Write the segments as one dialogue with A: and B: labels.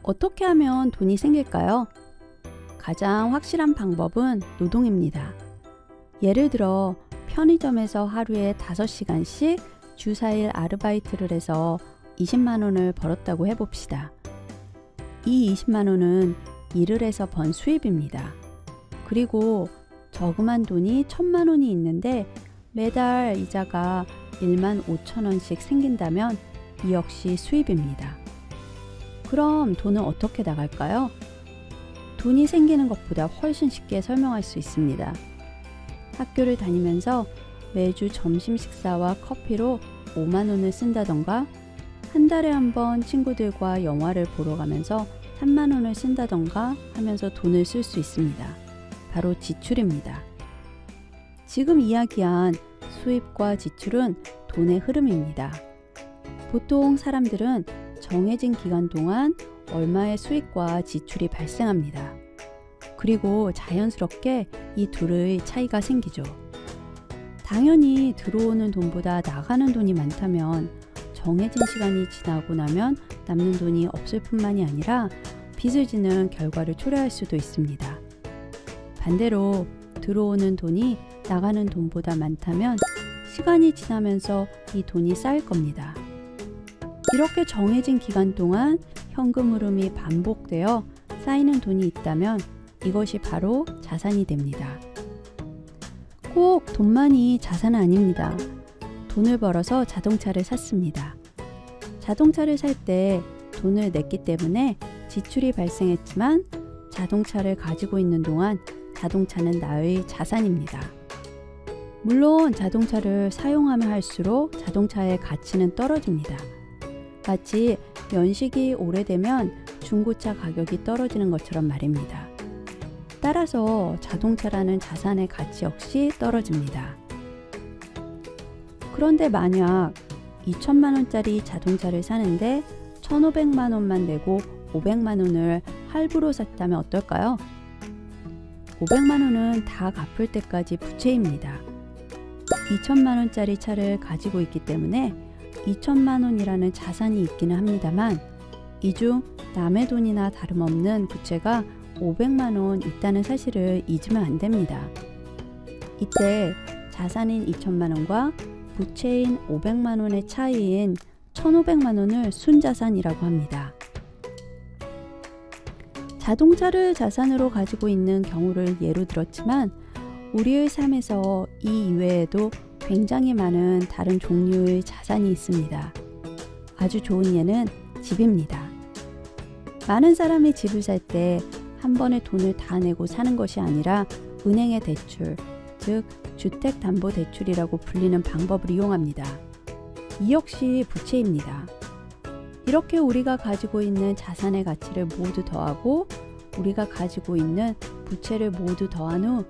A: 어떻게 하면 돈이 생길까요? 가장 확실한 방법은 노동입니다. 예를 들어 편의점에서 하루에 5시간씩 주 4일 아르바이트를 해서 20만 원을 벌었다고 해봅시다. 이 20만 원은 일을 해서 번 수입입니다. 그리고 저금한 돈이 1,000만 원이 있는데 매달 이자가 1만 5천 원씩 생긴다면 이 역시 수입입니다. 그럼 돈은 어떻게 나갈까요? 돈이 생기는 것보다 훨씬 쉽게 설명할 수 있습니다. 학교를 다니면서 매주 점심 식사와 커피로 5만 원을 쓴다던가 한 달에 한 번 친구들과 영화를 보러 가면서 3만 원을 쓴다던가 하면서 돈을 쓸 수 있습니다. 바로 지출입니다. 지금 이야기한 수입과 지출은 돈의 흐름입니다. 보통 사람들은 정해진 기간 동안 얼마의 수입과 지출이 발생합니다. 그리고 자연스럽게 이 둘의 차이가 생기죠. 당연히 들어오는 돈보다 나가는 돈이 많다면 정해진 시간이 지나고 나면 남는 돈이 없을 뿐만이 아니라 빚을 지는 결과를 초래할 수도 있습니다. 반대로 들어오는 돈이 나가는 돈보다 많다면 시간이 지나면서 이 돈이 쌓일 겁니다. 이렇게 정해진 기간 동안 현금 흐름이 반복되어 쌓이는 돈이 있다면 이것이 바로 자산이 됩니다. 꼭 돈만이 자산은 아닙니다. 돈을 벌어서 자동차를 샀습니다. 자동차를 살 때 돈을 냈기 때문에 지출이 발생했지만 자동차를 가지고 있는 동안 자동차는 나의 자산입니다. 물론 자동차를 사용하면 할수록 자동차의 가치는 떨어집니다. 마치 연식이 오래되면 중고차 가격이 떨어지는 것처럼 말입니다. 따라서 자동차라는 자산의 가치 역시 떨어집니다. 그런데 만약 2천만 원짜리 자동차를 사는데 1,500만 원만 내고 500만 원을 할부로 샀다면 어떨까요? 500만 원은 다 갚을 때까지 부채입니다. 2천만 원짜리 차를 가지고 있기 때문에 2천만 원이라는 자산이 있기는 합니다만 이 중 남의 돈이나 다름없는 부채가 500만 원 있다는 사실을 잊으면 안 됩니다. 이때 자산인 2천만 원과 부채인 500만 원의 차이인 1,500만 원을 순자산이라고 합니다. 자동차를 자산으로 가지고 있는 경우를 예로 들었지만 우리의 삶에서 이 이외에도 굉장히 많은 다른 종류의 자산이 있습니다. 아주 좋은 예는 집입니다. 많은 사람이 집을 살 때 한 번에 돈을 다 내고 사는 것이 아니라 은행의 대출, 즉 주택담보대출이라고 불리는 방법을 이용합니다. 이 역시 부채입니다. 이렇게 우리가 가지고 있는 자산의 가치를 모두 더하고 우리가 가지고 있는 부채를 모두 더한 후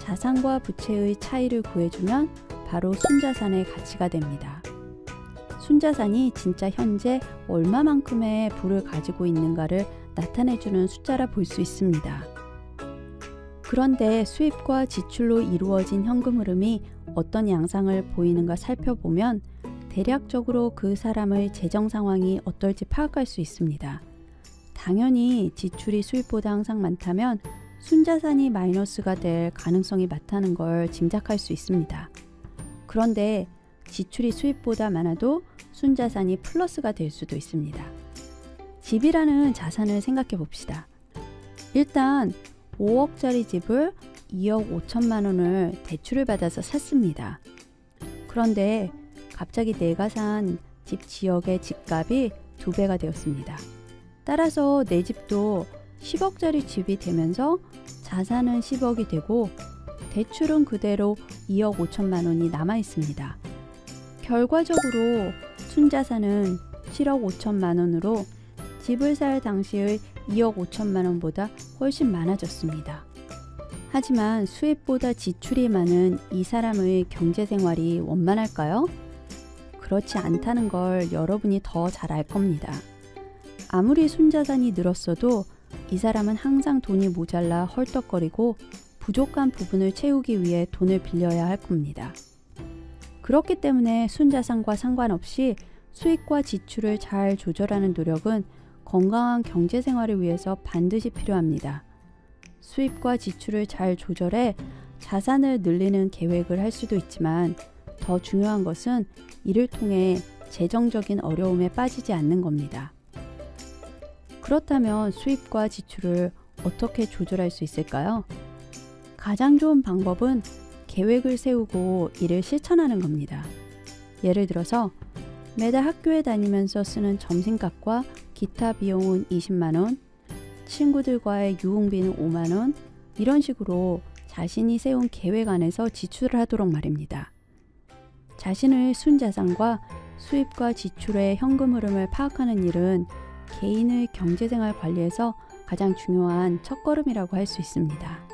A: 자산과 부채의 차이를 구해주면 바로 순자산의 가치가 됩니다. 순자산이 진짜 현재 얼마만큼의 부를 가지고 있는가를 나타내주는 숫자라 볼 수 있습니다. 그런데 수입과 지출로 이루어진 현금 흐름이 어떤 양상을 보이는가 살펴보면 대략적으로 그 사람의 재정 상황이 어떨지 파악할 수 있습니다. 당연히 지출이 수입보다 항상 많다면 순자산이 마이너스가 될 가능성이 많다는 걸 짐작할 수 있습니다. 그런데 지출이 수입보다 많아도 순자산이 플러스가 될 수도 있습니다. 집이라는 자산을 생각해 봅시다. 일단 5억짜리 집을 2억 5천만 원을 대출을 받아서 샀습니다. 그런데 갑자기 내가 산 집 지역의 집값이 2배가 되었습니다. 따라서 내 집도 10억짜리 집이 되면서 자산은 10억이 되고 대출은 그대로 2억 5천만 원이 남아 있습니다. 결과적으로 순자산은 7억 5천만 원으로 집을 살 당시의 2억 5천만 원보다 훨씬 많아졌습니다. 하지만 수입보다 지출이 많은 이 사람의 경제생활이 원만할까요? 그렇지 않다는 걸 여러분이 더 잘 알 겁니다. 아무리 순자산이 늘었어도 이 사람은 항상 돈이 모자라 헐떡거리고 부족한 부분을 채우기 위해 돈을 빌려야 할 겁니다. 그렇기 때문에 순자산과 상관없이 수입과 지출을 잘 조절하는 노력은 건강한 경제 생활을 위해서 반드시 필요합니다. 수입과 지출을 잘 조절해 자산을 늘리는 계획을 할 수도 있지만 더 중요한 것은 이를 통해 재정적인 어려움에 빠지지 않는 겁니다. 그렇다면 수입과 지출을 어떻게 조절할 수 있을까요? 가장 좋은 방법은 계획을 세우고 이를 실천하는 겁니다. 예를 들어서 매달 학교에 다니면서 쓰는 점심값과 기타 비용은 20만원, 친구들과의 유흥비는 5만원, 이런 식으로 자신이 세운 계획 안에서 지출을 하도록 말입니다. 자신의 순자산과 수입과 지출의 현금 흐름을 파악하는 일은 개인의 경제생활 관리에서 가장 중요한 첫걸음이라고 할 수 있습니다.